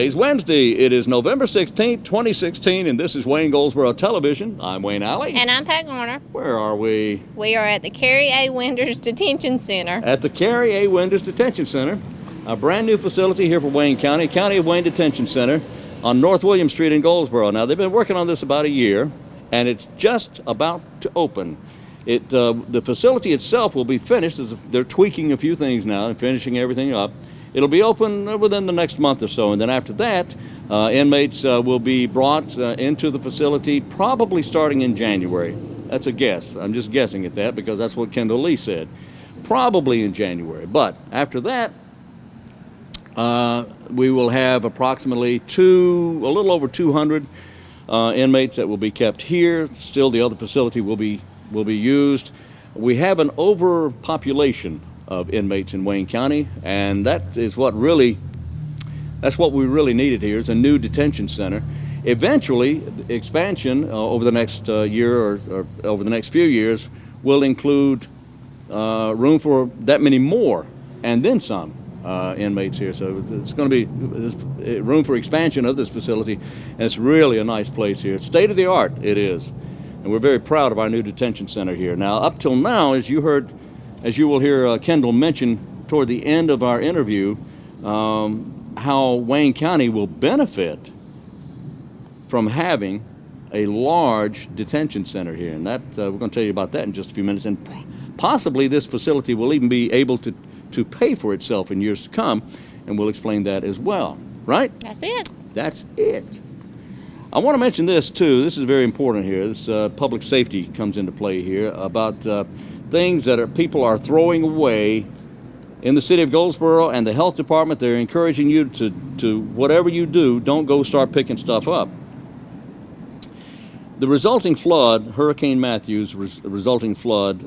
Today's Wednesday. It is November 16th, 2016, and this is Wayne Goldsboro Television. I'm Wayne Alley. And I'm Pat Garner. Where are we? We are at the Carey A. Detention Center. At the Carey A. Detention Center, a brand new facility here for Wayne County, County of Wayne Detention Center on North William Street in Goldsboro. Now, they've been working on this about a year, and it's just about to open. The facility itself will be finished. They're tweaking a few things now and finishing everything up. It'll be open within the next month or so, and then after that, inmates will be brought into the facility probably starting in January. That's a guess. I'm just guessing at that because that's what Kendall Lee said. Probably in January. But after that, we will have approximately a little over 200 inmates that will be kept here. Still, the other facility will be used. We have an overpopulation of inmates in Wayne County, and that's what we really needed here is a new detention center. Eventually, the expansion over the next year or over the next few years will include room for that many more and then some inmates here. So it's going to be room for expansion of this facility, and it's really a nice place here. State of the art it is, and we're very proud of our new detention center here. Now, up till now, as you will hear Kendall mention toward the end of our interview, how Wayne County will benefit from having a large detention center here. And that we're going to tell you about that in just a few minutes. And possibly this facility will even be able to pay for itself in years to come, and we'll explain that as well. Right? That's it. That's it. I want to mention this, too. This is very important here. This public safety comes into play here about things that people are throwing away in the city of Goldsboro, and the health department. They're encouraging you to whatever you do, don't go start picking stuff up. The resulting flood, Hurricane Matthew's resulting flood,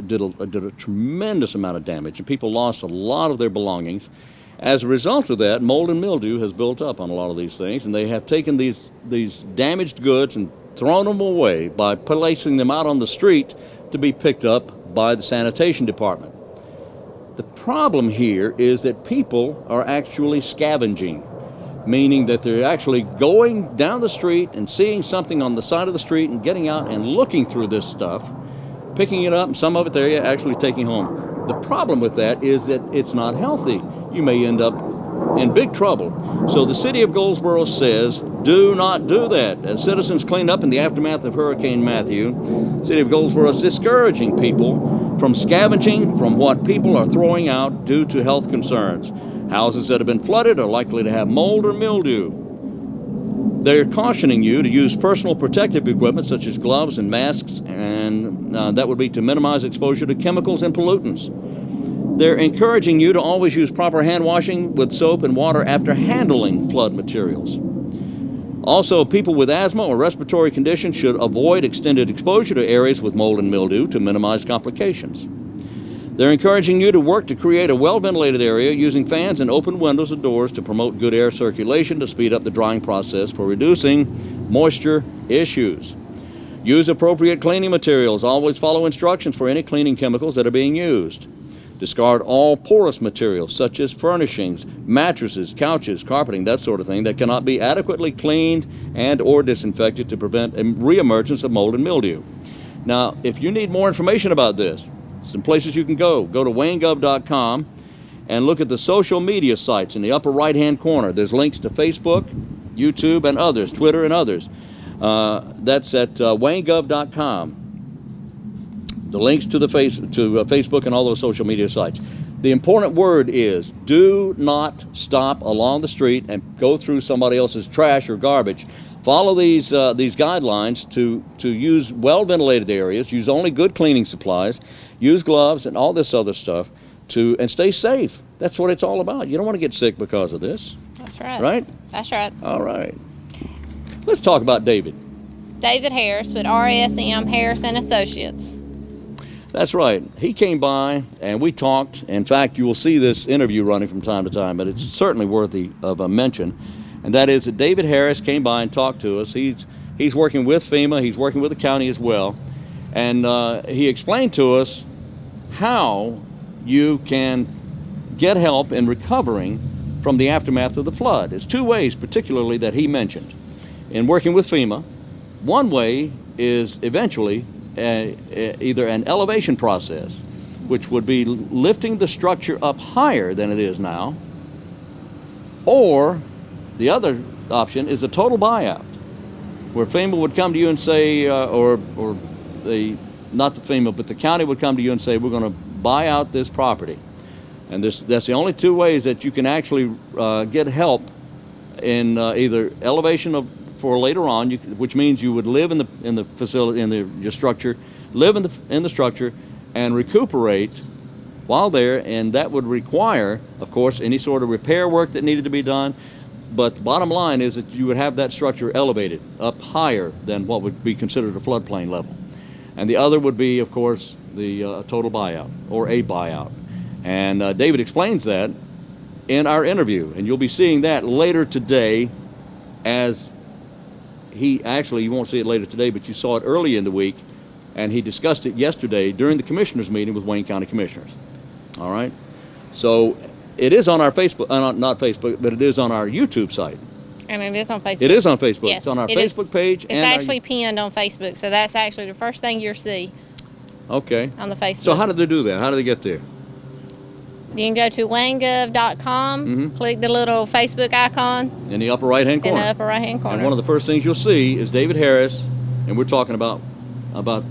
did a tremendous amount of damage, and people lost a lot of their belongings. As a result of that, mold and mildew has built up on a lot of these things, and they have taken these damaged goods and thrown them away by placing them out on the street to be picked up by the sanitation department. The problem here is that people are actually scavenging, meaning that they're actually going down the street and seeing something on the side of the street and getting out and looking through this stuff, picking it up, and some of it they're actually taking home. The problem with that is that it's not healthy. You may end up in big trouble. So the city of Goldsboro says, do not do that. As citizens clean up in the aftermath of Hurricane Matthew, the city of Goldsboro is discouraging people from scavenging from what people are throwing out due to health concerns. Houses that have been flooded are likely to have mold or mildew. They're cautioning you to use personal protective equipment such as gloves and masks, and that would be to minimize exposure to chemicals and pollutants. They're encouraging you to always use proper hand washing with soap and water after handling flood materials. Also, people with asthma or respiratory conditions should avoid extended exposure to areas with mold and mildew to minimize complications. They're encouraging you to work to create a well-ventilated area using fans and open windows and doors to promote good air circulation to speed up the drying process for reducing moisture issues. Use appropriate cleaning materials. Always follow instructions for any cleaning chemicals that are being used. Discard all porous materials such as furnishings, mattresses, couches, carpeting, that sort of thing that cannot be adequately cleaned and or disinfected to prevent a reemergence of mold and mildew. Now, if you need more information about this, some places you can go to waynegov.com and look at the social media sites in the upper right-hand corner. There's links to Facebook, YouTube, and others, Twitter and others. That's at waynegov.com. The links to Facebook and all those social media sites. The important word is do not stop along the street and go through somebody else's trash or garbage. Follow these guidelines to use well-ventilated areas, use only good cleaning supplies, use gloves and all this other stuff and stay safe. That's what it's all about. You don't want to get sick because of this. That's right. Right? That's right. All right. Let's talk about David. David Harris with RSM Harris and Associates. That's right. He came by and we talked. In fact, you will see this interview running from time to time, but it's certainly worthy of a mention. And that is that David Harris came by and talked to us. He's working with FEMA. He's working with the county as well. And he explained to us how you can get help in recovering from the aftermath of the flood. There's two ways particularly that he mentioned in working with FEMA. One way is eventually either an elevation process, which would be lifting the structure up higher than it is now, or the other option is a total buyout, where FEMA would come to you and say, or not the FEMA, but the county would come to you and say, we're going to buy out this property. And that's the only two ways that you can actually get help in either elevation for later on, which means you would live in the facility, your structure, live in the structure, and recuperate while there, and that would require, of course, any sort of repair work that needed to be done. But the bottom line is that you would have that structure elevated up higher than what would be considered a floodplain level. And the other would be, of course, the total buyout or a buyout. And David explains that in our interview, and you'll be seeing that later today. As you won't see it later today, but you saw it early in the week, and he discussed it yesterday during the commissioners meeting with Wayne County Commissioners. All right, so it is on our Facebook, not Facebook, but it is on our YouTube site. And it is on Facebook. It is on Facebook. Yes, it's on our Facebook page. It's actually pinned on Facebook, so that's actually the first thing you'll see. Okay. On the Facebook. So how did they do that? How did they get there? You can go to waynegov.com, click the little Facebook icon. In the upper right-hand corner. In the upper right-hand corner. And one of the first things you'll see is David Harris, and we're talking about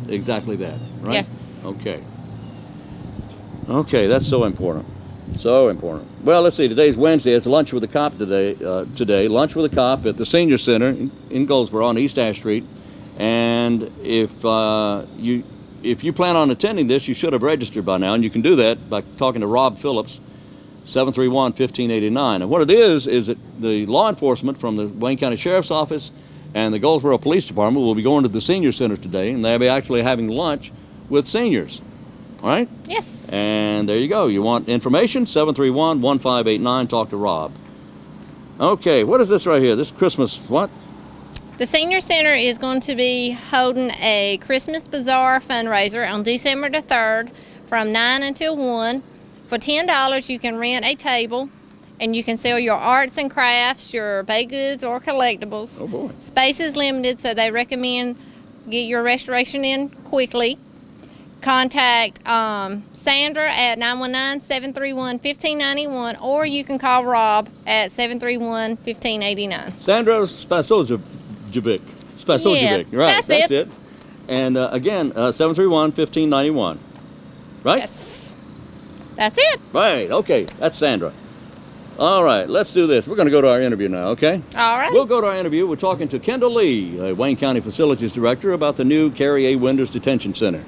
exactly that, right? Yes. Okay. Okay, that's so important. So important. Well, let's see. Today's Wednesday. It's lunch with a cop today. Lunch with a cop at the Senior Center in Goldsboro on East Ash Street. And if you plan on attending this, you should have registered by now, and you can do that by talking to Rob Phillips, 731-1589. And what it is that the law enforcement from the Wayne County Sheriff's Office and the Goldsboro Police Department will be going to the Senior Center today, and they'll be actually having lunch with seniors. All right? Yes. And there you go. You want information? 731-1589. Talk to Rob. Okay, what is this right here? This Christmas what? The Senior Center is going to be holding a Christmas Bazaar fundraiser on December the 3rd from 9 until 1. For $10, you can rent a table, and you can sell your arts and crafts, your baked goods, or collectibles. Oh, boy. Space is limited, so they recommend get your restoration in quickly. Contact Sandra at 919-731-1591, or you can call Rob at 731-1589. Sandra Spasojevic. Right, that's it. And again, 731-1591. Right? Yes. That's it. Right, okay, that's Sandra. All right, let's do this. We're going to go to our interview now, okay? All right. We'll go to our interview. We're talking to Kendall Lee, Wayne County Facilities Director, about the new Carey A. Winders Detention Center.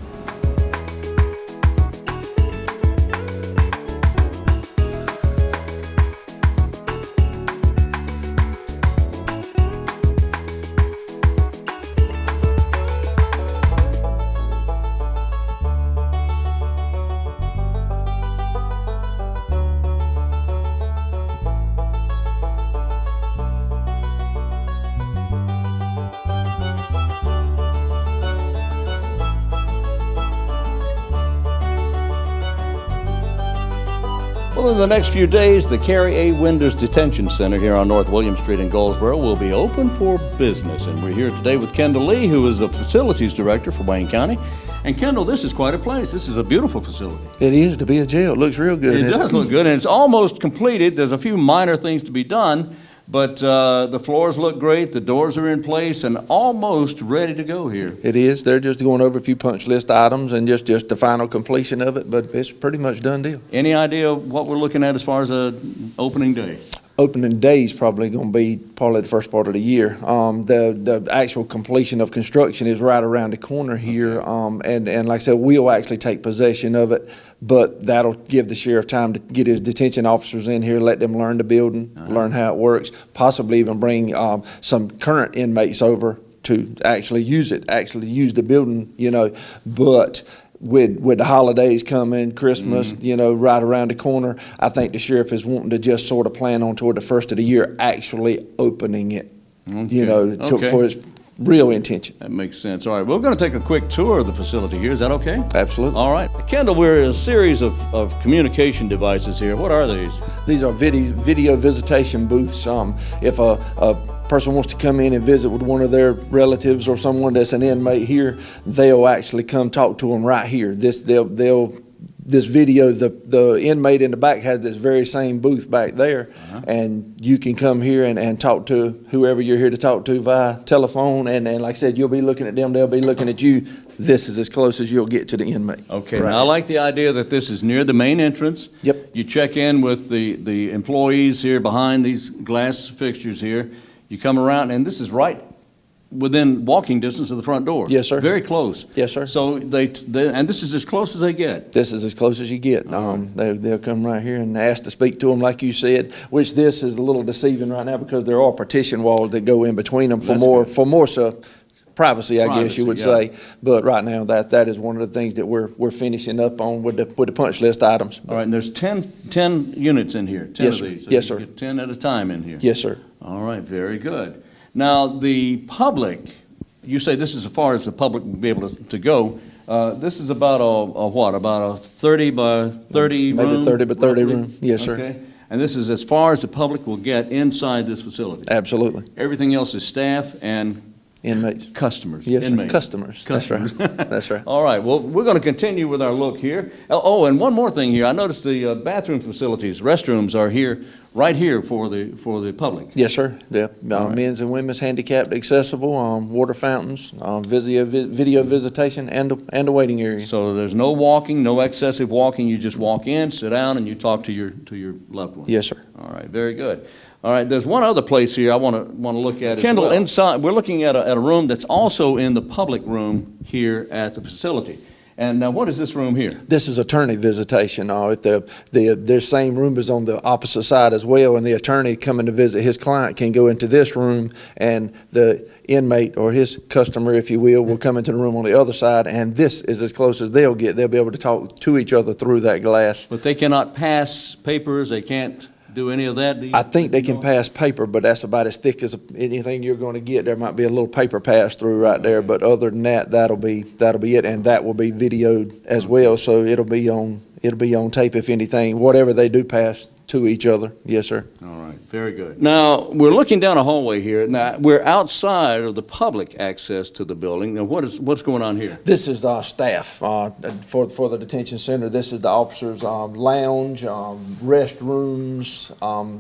Well, in the next few days, the Carey A. Winders Detention Center here on North William Street in Goldsboro will be open for business. And we're here today with Kendall Lee, who is the Facilities Director for Wayne County. And Kendall, this is quite a place. This is a beautiful facility. It is, to be a jail. It looks real good. It does look good, and it's almost completed. There's a few minor things to be done, but the floors look great, the doors are in place, and almost ready to go here. It is. They're just going over a few punch list items and just the final completion of it, but it's pretty much done deal. Any idea what we're looking at as far as opening day? Opening day is probably going to be probably the first part of the year. The actual completion of construction is right around the corner here, and like I said, we'll actually take possession of it, but that'll give the sheriff time to get his detention officers in here, let them learn the building, learn how it works, possibly even bring some current inmates over to actually use the building, but with the holidays coming, Christmas, right around the corner, I think the sheriff is wanting to just sort of plan on toward the first of the year actually opening it, Okay. real intention. That makes sense. All right, we're going to take a quick tour of the facility here. Is that okay? Absolutely. All right. Kendall, we're in a series of communication devices here. What are these? These are video visitation booths. If a person wants to come in and visit with one of their relatives or someone that's an inmate here, they'll actually come talk to them right here. This video, the inmate in the back has this very same booth back there, and you can come here and talk to whoever you're here to talk to via telephone, and like I said, you'll be looking at them, they'll be looking at you. This is as close as you'll get to the inmate. Okay, right. Now I like the idea that this is near the main entrance. Yep. You check in with the employees here behind these glass fixtures here. You come around, and this is right within walking distance of the front door. Yes, sir. Very close. Yes, sir. So and this is as close as they get. This is as close as you get. They'll come right here and ask to speak to them, like you said. Which this is a little deceiving right now because there are partition walls that go in between them for more privacy, I guess you would say. But right now, that is one of the things that we're finishing up on with the punch list items. All right, and there's 10 units in here. 10 Yes, of these. So yes, you sir. get 10 at a time in here. Yes, sir. All right, very good. Now, the public, you say this is as far as the public will be able to go. This is about about a 30 by 30 room? Maybe 30 by 30 roughly? room. Yes, sir. Okay. And this is as far as the public will get inside this facility? Absolutely. Everything else is staff and inmates. customers. Yes, inmates. sir. Customers. That's right. That's right. All right. Well, we're going to continue with our look here. Oh, and one more thing here. I noticed the bathroom facilities, restrooms are here, right here for the public. Yes, sir. Yeah. right. Men's and women's handicapped accessible, water fountains, video visitation, and a waiting area. So there's no walking, no excessive walking. You just walk in, sit down, and you talk to your loved one. Yes, sir. All right. Very good. All right, there's one other place here I want to look at. Kendall, as well. Inside, we're looking at a room that's also in the public room here at the facility. And now, what is this room here? This is attorney visitation. If their same room is on the opposite side as well, and the attorney coming to visit his client can go into this room, and the inmate or his customer, if you will come into the room on the other side, and this is as close as they'll get. They'll be able to talk to each other through that glass. But they cannot pass papers. They can't do any of that? I think they can pass paper, but that's about as thick as anything you're going to get. There might be a little paper pass through right there, but other than that, that'll be it, and that will be videoed as well. So it'll be on tape if anything, whatever they do pass to each other. Yes, sir. All right, very good. Now, we're looking down a hallway here. Now, we're outside of the public access to the building. Now, what's going on here? This is staff for the detention center. This is the officers' lounge, restrooms,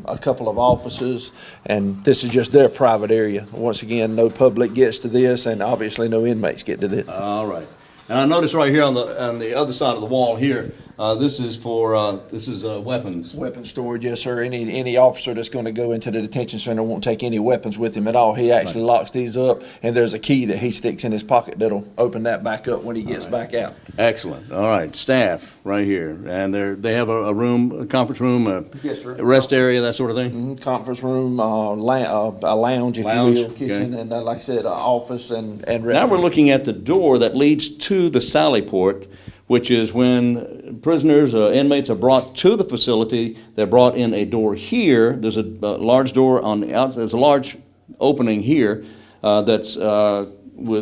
a couple of offices, and this is just their private area. Once again, no public gets to this, and obviously no inmates get to this. All right. And I notice right here on the other side of the wall here, this is weapons. Weapon storage, yes, sir. Any officer that's going to go into the detention center won't take any weapons with him at all. He actually locks these up, and there's a key that he sticks in his pocket that'll open that back up when he gets back out. Excellent. All right, staff right here, and they have a room, a conference room, yes, sir. A rest area, that sort of thing. Conference room, a lounge, if you will, kitchen, and like I said, office and restroom. Now we're looking at the door that leads to the sally port, which is when prisoners, inmates are brought to the facility, they're brought in a door here. There's a large door on the outside. There's a large opening here that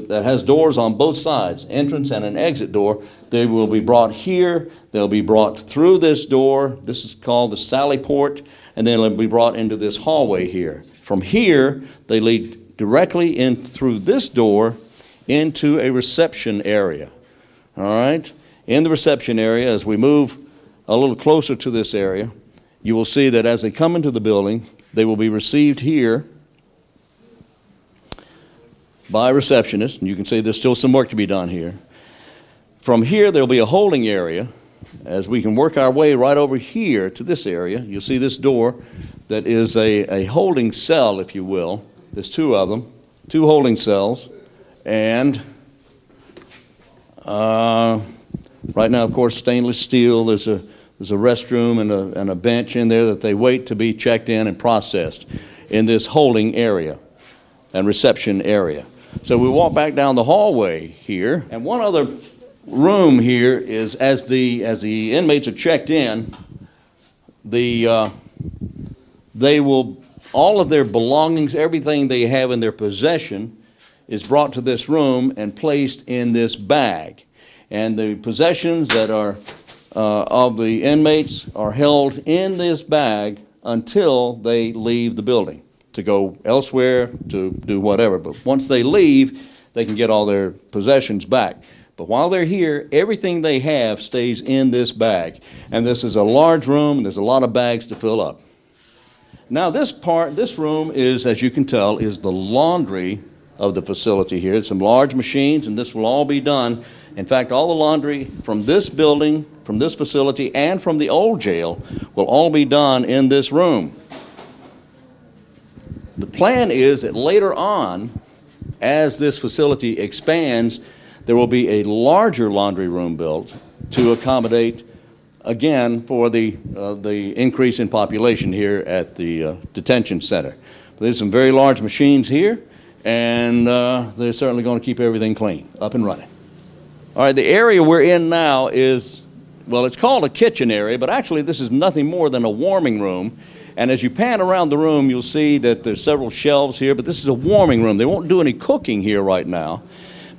has doors on both sides, entrance and an exit door. They will be brought here. They'll be brought through this door. This is called the sally port, and then they'll be brought into this hallway here. From here, they lead directly in through this door into a reception area. All right? In the reception area, as we move a little closer to this area, you will see that as they come into the building, they will be received here by a receptionist, and you can see there's still some work to be done here. From here, there'll be a holding area. As we can work our way right over here to this area, you'll see this door that is a holding cell, if you will. There's two of them, two holding cells, and right now, of course, stainless steel. There's a restroom and a bench in there that they wait to be checked in and processed in this holding area and reception area. So we walk back down the hallway here, and one other room here is as the inmates are checked in, they will all of their belongings, everything they have in their possession, is brought to this room and placed in this bag. And the possessions that are of the inmates are held in this bag until they leave the building to go elsewhere to do whatever. But once they leave, they can get all their possessions back. But while they're here, everything they have stays in this bag. And this is a large room, and there's a lot of bags to fill up. Now this room is, as you can tell, is the laundry of the facility here. It's some large machines, and this will all be done. In fact, all the laundry from this building, from this facility, and from the old jail will all be done in this room. The plan is that later on, as this facility expands, there will be a larger laundry room built to accommodate, again, for the increase in population here at the detention center. There's some very large machines here, and they're certainly going to keep everything clean, up and running. All right, the area we're in now is, well, it's called a kitchen area, but actually this is nothing more than a warming room. And as you pan around the room, you'll see that there's several shelves here, but this is a warming room. They won't do any cooking here right now.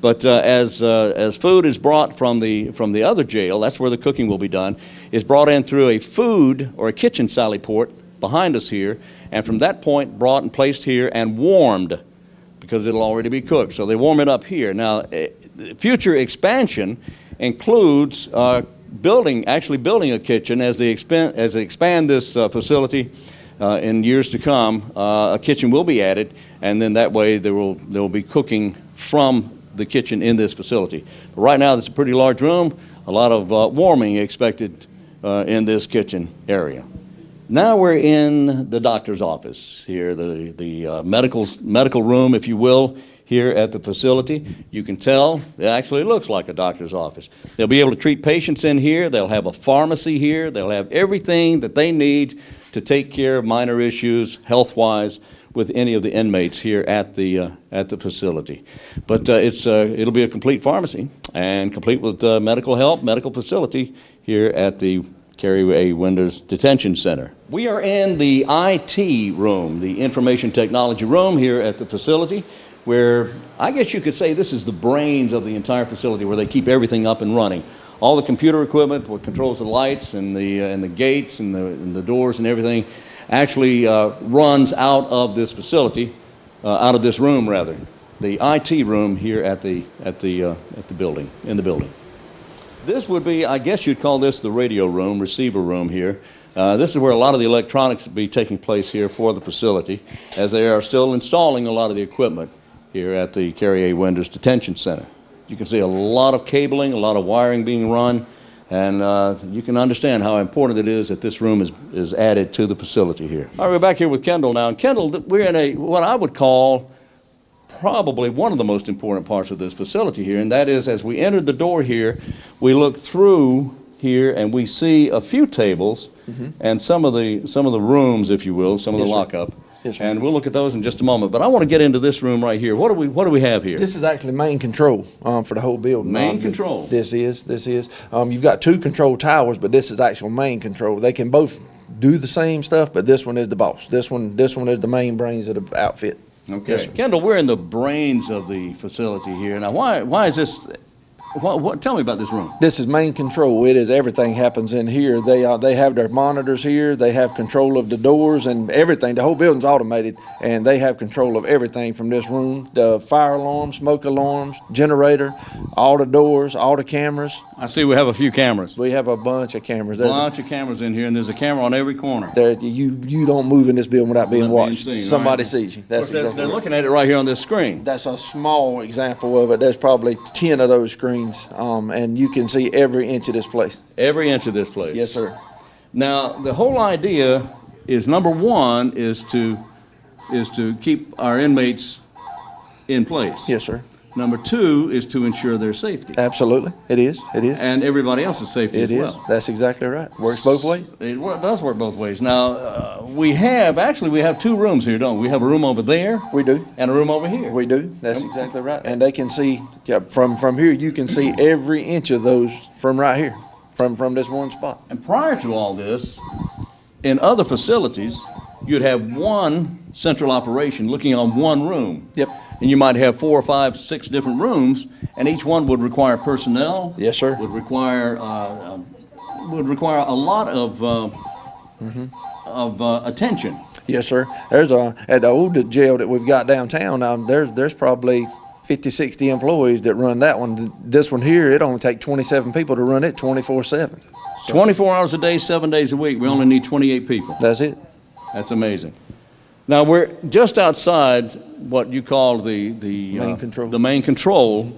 But as food is brought from the other jail, that's where the cooking will be done, is brought in through a food or a kitchen sally port behind us here, and from that point brought and placed here and warmed, because it'll already be cooked. So they warm it up here. Now, future expansion includes building a kitchen as they expand this facility in years to come. A kitchen will be added, and then that way there will be cooking from the kitchen in this facility. But right now, it's a pretty large room, a lot of warming expected in this kitchen area. Now we're in the doctor's office here, the medical room, if you will, here at the facility. You can tell it actually looks like a doctor's office. They'll be able to treat patients in here. They'll have a pharmacy here. They'll have everything that they need to take care of minor issues health-wise with any of the inmates here at the facility. But it'll be a complete pharmacy and complete with medical help, medical facility here at the Carey A. Winders Detention Center. We are in the IT room, the information technology room here at the facility, where I guess you could say this is the brains of the entire facility, where they keep everything up and running. All the computer equipment, what controls the lights and the gates and the doors and everything, actually runs out of this facility, out of this room rather, the IT room here at the building, in the building. This would be, I guess you'd call this the radio room, receiver room here. This is where a lot of the electronics will be taking place here for the facility, as they are still installing a lot of the equipment here at the Carey A. Winders Detention Center. You can see a lot of cabling, a lot of wiring being run, and you can understand how important it is that this room is added to the facility here. All right, we're back here with Kendall now. And Kendall, we're in what I would call probably one of the most important parts of this facility here, and that is as we entered the door here, we look through here and we see a few tables and some of the rooms, if you will, some of the lockup. Yes, sir. And we'll look at those in just a moment. But I want to get into this room right here. What do we have here? This is actually main control for the whole building. Main control. This is. You've got two control towers, but this is actual main control. They can both do the same stuff, but this one is the boss. This one is the main brains of the outfit. Okay. Yes, sir. Kendall, we're in the brains of the facility here. Now, why is this? Tell me about this room. This is main control. It is everything happens in here. They have their monitors here. They have control of the doors and everything. The whole building's automated, and they have control of everything from this room. The fire alarms, smoke alarms, generator, all the doors, all the cameras. I see we have a few cameras. We have a bunch of cameras. A bunch of cameras in here, and there's a camera on every corner. You don't move in this building without being watched. Seen, Somebody right? sees you. That's exactly they're looking at it right here on this screen. That's a small example of it. There's probably 10 of those screens, and you can see every inch of this place. Every inch of this place. Yes, sir. Now, the whole idea is, number one, is to keep our inmates in place. Yes, sir. Number two is to ensure their safety. Absolutely. It is. And everybody else's safety as well. That's exactly right. Works both ways. It does work both ways. Now, we have two rooms here, don't we? We have a room over there. We do. And a room over here. We do. That's exactly right. And they can see, from here, you can see every inch of those from right here, from this one spot. And prior to all this, in other facilities, you'd have one central operation looking on one room. Yep. and you might have 4 or 5, 6 different rooms, and each one would require personnel. Yes, sir. Would require a lot of attention. Yes, sir. There's at the old jail that we've got downtown. There's probably 50, 60 employees that run that one. This one here, it only takes 27 people to run it 24/7. 24 hours a day, 7 days a week. We only need 28 people. That's it. That's amazing. Now we're just outside what you call the Main control. The main control,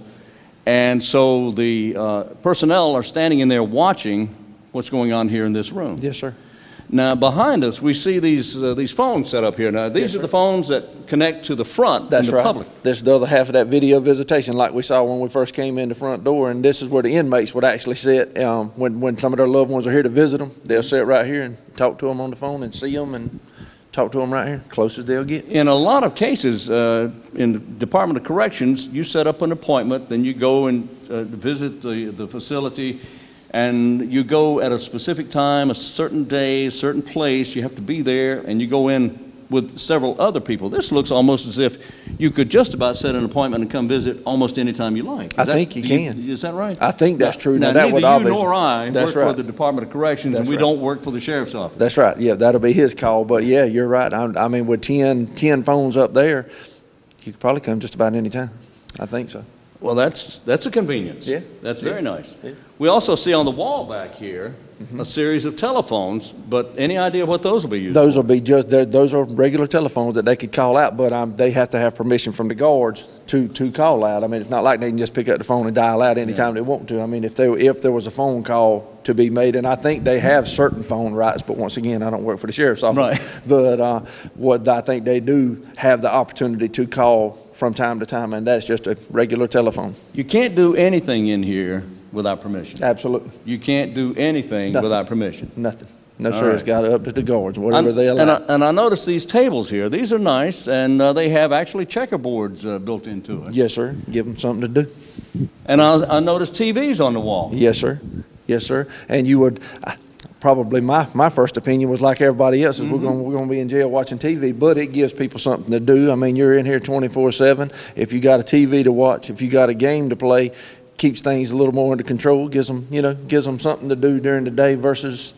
and so the personnel are standing in there watching what's going on here in this room. Yes, sir. Now behind us, we see these phones set up here. Now these are the phones that connect to the front That's and the right. public. This is the other half of that video visitation, like we saw when we first came in the front door, and this is where the inmates would actually sit when some of their loved ones are here to visit them. They'll sit right here and talk to them on the phone and see them and talk to them right here, close as they'll get. In a lot of cases, in the Department of Corrections, you set up an appointment, then you go and visit the facility, and you go at a specific time, a certain day, a certain place. You have to be there, and you go in with several other people. This looks almost as if you could just about set an appointment and come visit almost any time you like. I think you can. Is that right? I think that's true. Now, that would neither you obviously, nor I that's work right. for the Department of Corrections, That's and we right. don't work for the Sheriff's Office. That's right. Yeah, that'll be his call. But yeah, you're right. I mean, with 10 phones up there, you could probably come just about any time. I think so. Well, that's a convenience. Yeah. That's very nice. Yeah. We also see on the wall back here a series of telephones, but any idea what those will be used Those for? will be those are regular telephones that they could call out, but they have to have permission from the guards to call out. I mean, it's not like they can just pick up the phone and dial out anytime they want to. I mean, if there was a phone call to be made, and I think they have certain phone rights, but once again, I don't work for the sheriff's office. Right. But what I think they do have the opportunity to call from time to time, and that's just a regular telephone. You can't do anything in here without permission. Absolutely. You can't do anything Nothing. without permission. Nothing. No, All sir. right. It's got up to the guards, whatever they allow. And I noticed these tables here. These are nice, and they have actually checkerboards built into it. Yes, sir. Give them something to do. And I noticed TVs on the wall. Yes, sir. Yes, sir. And you would probably my first opinion was like everybody else's. We're going to be in jail watching TV, but it gives people something to do. I mean, you're in here 24/7. If you got a TV to watch, if you got a game to play, keeps things a little more under control. Gives them something to do during the day versus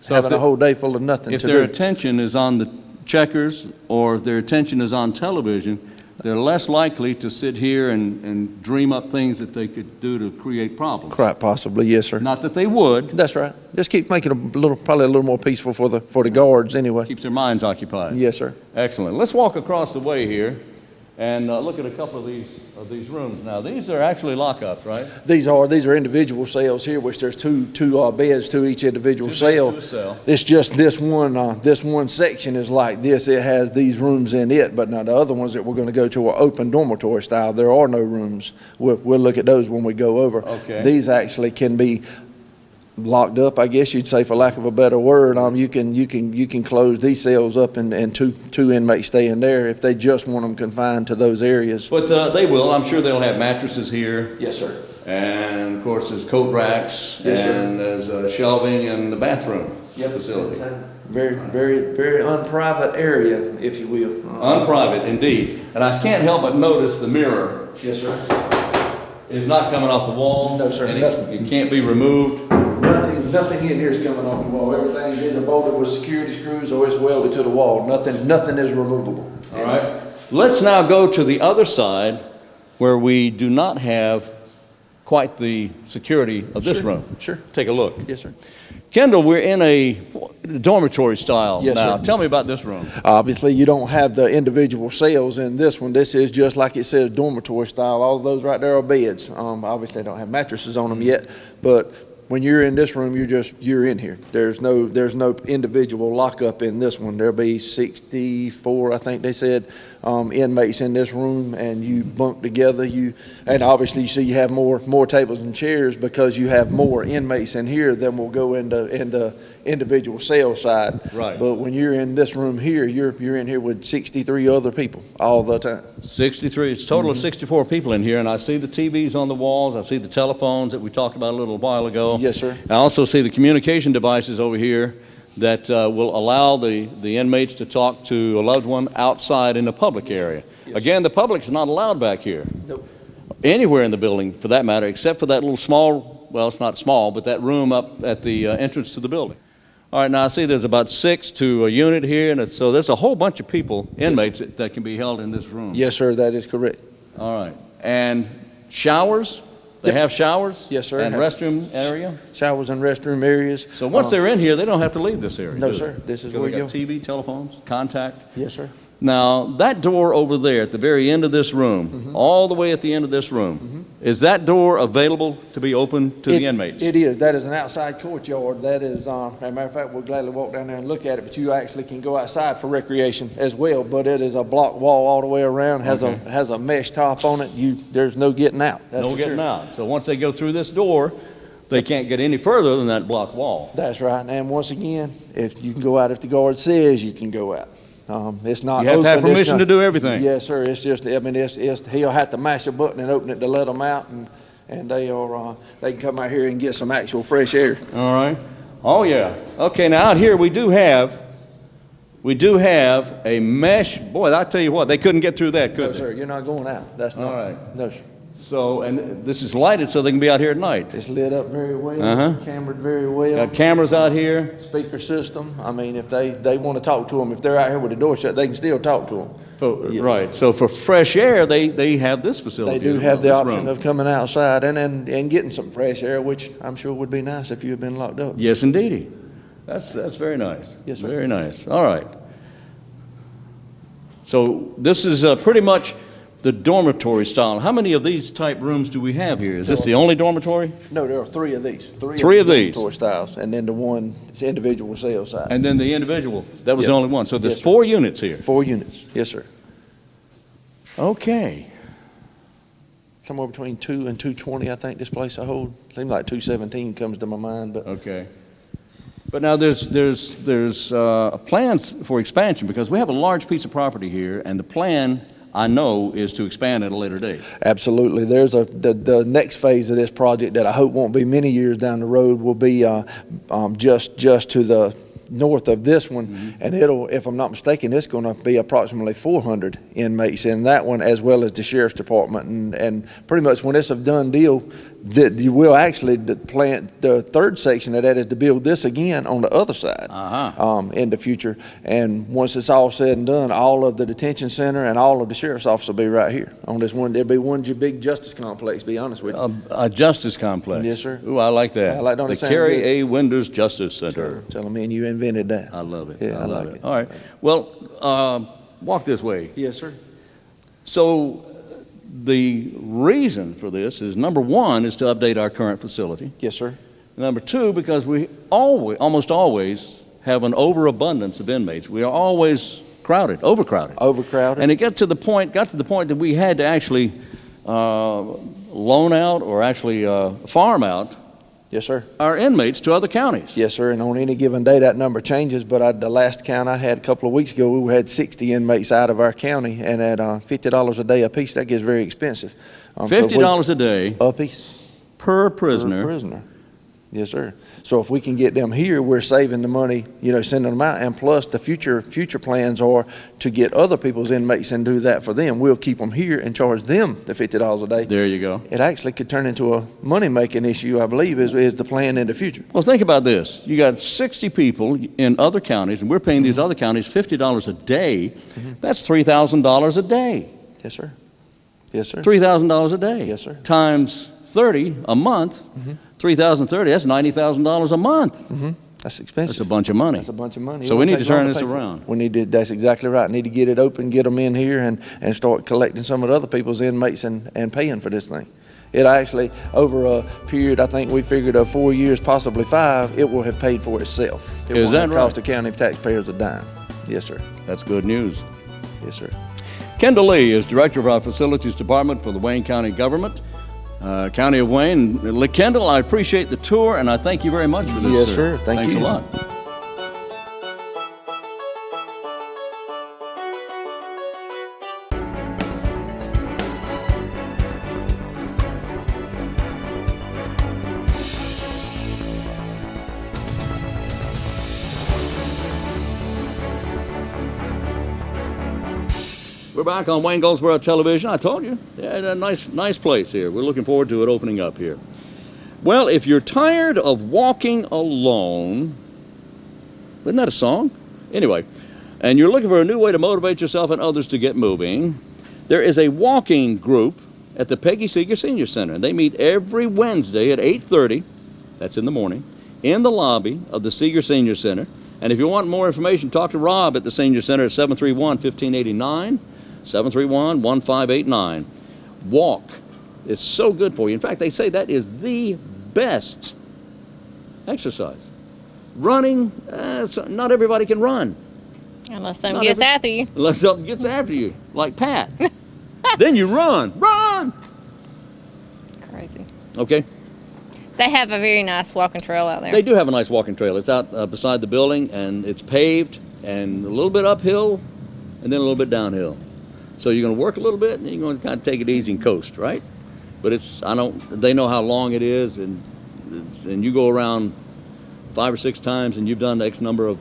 having a whole day full of nothing to do. If their attention is on the checkers or if their attention is on television, they're less likely to sit here and dream up things that they could do to create problems. Quite possibly, yes, sir. Not that they would. That's right. Just keep making it probably a little more peaceful for the guards anyway. Keeps their minds occupied. Yes, sir. Excellent. Let's walk across the way here and look at a couple of these rooms. Now, these are actually lockups, right? These are individual cells here, which there's two beds to each individual cell. To a cell. It's just this one section is like this. It has these rooms in it, but now the other ones that we're going to go to are open dormitory style. There are no rooms. We'll look at those when we go over. Okay. These actually can be locked up, I guess you'd say, for lack of a better word. You can close these cells up and two inmates stay in there if they just want them confined to those areas. But they will. I'm sure they'll have mattresses here. Yes, sir. And, of course, there's coat racks. Yes, sir. And there's shelving and the bathroom facility. Very, very, very unprivate area, if you will. Unprivate, indeed. And I can't help but notice the mirror Yes, sir. is not coming off the wall. No, sir, And nothing. it can't be removed. Nothing in here is coming off the wall. Everything's either bolted with security screws or it's welded to the wall. Nothing is removable. All right. Let's now go to the other side where we do not have quite the security of this room. Sure. Take a look. Yes, sir. Kendall, we're in a dormitory style Yes, now. sir. Tell me about this room. Obviously, you don't have the individual cells in this one. This is just like it says, dormitory style. All of those right there are beds. Obviously, they don't have mattresses on them yet, but when you're in this room, you're in here. There's no individual lockup in this one. There'll be 64, I think they said, inmates in this room, and you bunk together. And obviously you see you have more tables and chairs because you have more inmates in here than will go into individual cell side. Right. But when you're in this room here, you're in here with 63 other people all the time. 63. It's a total of 64 people in here, and I see the TVs on the walls. I see the telephones that we talked about a little while ago. Yes, sir. I also see the communication devices over here. that will allow the inmates to talk to a loved one outside in the public area. Again, the public's not allowed back here. Nope. Anywhere in the building, for that matter, except for that little small, well, it's not small, but that room up at the entrance to the building. All right, now I see there's about 6 to a unit here, and so there's a whole bunch of people, inmates, that can be held in this room. Yes, sir, that is correct. All right. And showers? They have showers? Yes, sir. And restroom area? Showers and restroom areas. So once they're in here, they don't have to leave this area? No, do they? sir. This is Because where they you got go. TV, telephones, contact? Yes, sir. Now, that door over there at the very end of this room, all the way at the end of this room, is that door available to be open to the inmates? It is. That is an outside courtyard. That is, as a matter of fact, we'll gladly walk down there and look at it, but you actually can go outside for recreation as well. But it is a block wall all the way around, has a mesh top on it. There's no getting out. That's No for getting sure. out. So once they go through this door, they can't get any further than that block wall. That's right. And once again, if you can go out if the guard says you can go out. It's not You have to have open, it's permission not- to do everything. Yes, sir. It's just, I mean, he'll have to mash a button and open it to let them out, and they can come out here and get some actual fresh air. All right. Oh, yeah. Okay, now out here we do have a mesh. Boy, I tell you what, they couldn't get through that, No, could they? sir. You're not going out. That's not. All right. No, sir. So, and this is lighted so they can be out here at night. It's lit up very well, Uh-huh. cambered very well. Got cameras out here. Speaker system. I mean, if they want to talk to them, if they're out here with the door shut, they can still talk to them. Yeah. Right. So for fresh air, they have this facility. They do as well, have the this option room. of coming outside and getting some fresh air, which I'm sure would be nice if you had been locked up. Yes, indeedy. That's very nice. Yes, sir. Very nice. All right. So this is pretty much the dormitory style. How many of these type rooms do we have here? Is this the only dormitory? No, there are 3 of these. Three of these? dormitory styles, and then the one is individual cell size. And then the individual, that was Yep. the only one. So there's Yes, sir. 4 units here. 4 units. Yes, sir. Okay. Somewhere between 2 and 220, I think this place I hold. Seems like 217 comes to my mind, but Okay. But now there's plans for expansion because we have a large piece of property here, and the plan, I know, is to expand at a later date. absolutely. There's the next phase of this project that I hope won't be many years down the road will be just to the north of this one, and it'll, if I'm not mistaken, it's going to be approximately 400 inmates in that one, as well as the sheriff's department, and pretty much when it's a done deal, that you will actually plant the third section of that is to build this again on the other side in the future. And once it's all said and done, all of the detention center and all of the sheriff's office will be right here on this one. There'll be one big justice complex. To be honest with you. A justice complex. Yes, sir. Ooh, I like that. I like- don't the it sound Carey good? A. Winders Justice Center. Telling me, and you invented that. I love it. Yeah, I love like it. it. All right. Well, walk this way. Yes, sir. So the reason for this is, number one, is to update our current facility. Yes, sir. Number two, because we almost always have an overabundance of inmates. We are always overcrowded. Overcrowded. And it got to the point that we had to actually loan out or actually farm out Yes, sir. our inmates to other counties. Yes, sir. And on any given day, that number changes. But the last count I had a couple of weeks ago, we had 60 inmates out of our county, and at $50 a day a piece, that gets very expensive. $50 a day a piece per prisoner. per prisoner. Yes, sir. So if we can get them here, we're saving the money, sending them out. And plus, the future plans are to get other people's inmates and do that for them. We'll keep them here and charge them the $50 a day. There you go. It actually could turn into a money-making issue, I believe, is the plan in the future. Well, think about this. You got 60 people in other counties, and we're paying these other counties $50 a day. That's $3,000 a day. Yes, sir. Yes, sir. $3,000 a day. Yes, sir. Times 30 a month. 3,030. That's $90,000 a month. That's expensive. That's a bunch of money. That's a bunch of money. So It we won't need to take turn long this pay for it. around. That's exactly right. Need to get it open, get them in here, and start collecting some of the other people's inmates and paying for this thing. It actually, over a period, I think we figured of 4 years, possibly 5, it will have paid for itself. It Is won't that have right? cost the county taxpayers a dime. Yes, sir. That's good news. Yes, sir. Kendall Lee is Director of our Facilities Department for the Wayne County Government. County of Wayne. Kendall, I appreciate the tour, and I thank you very much for this. Yes, sir. Thank Thanks you. a lot. back on Wayne Goldsboro Television. I told you, yeah, a nice place here. We're looking forward to it opening up here. Well, if you're tired of walking alone, isn't that a song? Anyway, and you're looking for a new way to motivate yourself and others to get moving, there is a walking group at the Peggy Seeger Senior Center. They meet every Wednesday at 8:30, that's in the morning, in the lobby of the Seeger Senior Center. And if you want more information, talk to Rob at the Senior Center at 731-1589, 731-1589. Walk. It's so good for you. In fact, they say that is the best exercise. Running, not everybody can run. Unless someone gets after you. Unless something gets after you, like Pat. Then you run. Run! Crazy. Okay. They have a very nice walking trail out there. They do have a nice walking trail. It's out beside the building, and it's paved, and a little bit uphill, and then a little bit downhill. So you're going to work a little bit, and you're going to kind of take it easy and coast, right? But they know how long it is, and you go around 5 or 6 times, and you've done X number of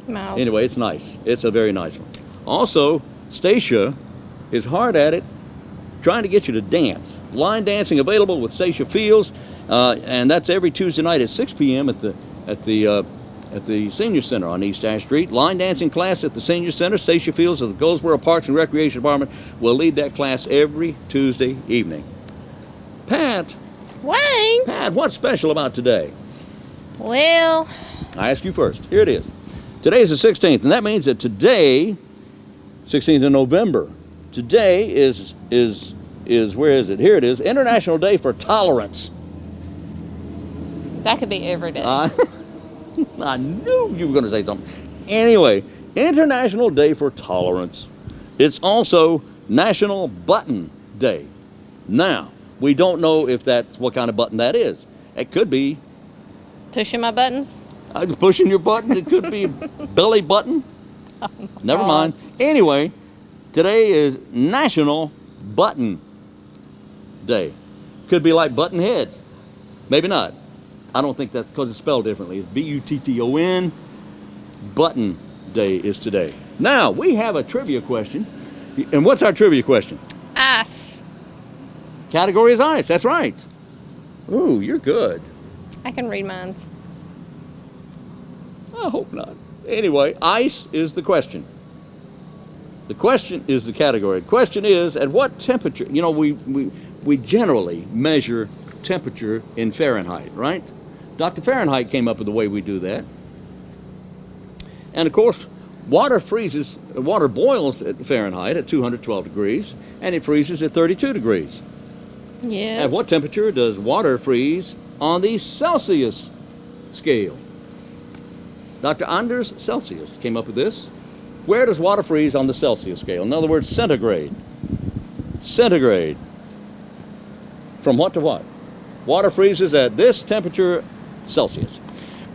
miles. Anyway, it's nice. It's a very nice one. Also, Stacia is hard at it, trying to get you to dance. Line dancing available with Stacia Fields. And that's every Tuesday night at 6 p.m. at the Senior Center on East Ash Street. Line dancing class at the Senior Center. Stacia Fields of the Goldsboro Parks and Recreation Department will lead that class every Tuesday evening. Pat. Wayne. Pat, what's special about today? Well, I ask you first. Here it is. Today is the 16th, and that means that today, 16th of November, today is where is it? Here it is, International Day for Tolerance. that could be every day. I knew you were going to say something. Anyway, International Day for Tolerance. It's also National Button Day. Now, we don't know if that's what kind of button that is. It could be Pushing my buttons? pushing your button. It could be belly button. Never mind. Anyway, today is National Button Day. Could be like button heads. Maybe not. I don't think that's because it's spelled differently. It's B-U-T-T-O-N. Button Day is today. Now, we have a trivia question. And what's our trivia question? Ice. Category is ice. That's right. Ooh, you're good. I can read mines. I hope not. Anyway, ice is the question. The question is the category. The question is, at what temperature? You know, we generally measure temperature in Fahrenheit, right? Dr. Fahrenheit came up with the way we do that. And of course, water boils at Fahrenheit at 212 degrees, and it freezes at 32 degrees. Yes. At what temperature does water freeze on the Celsius scale? Dr. Anders Celsius came up with this. Where does water freeze on the Celsius scale? In other words, centigrade. Centigrade. From what to what? Water freezes at this temperature Celsius.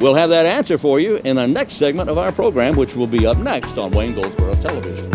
We'll have that answer for you in our next segment of our program, which will be up next on Wayne Goldsboro Television.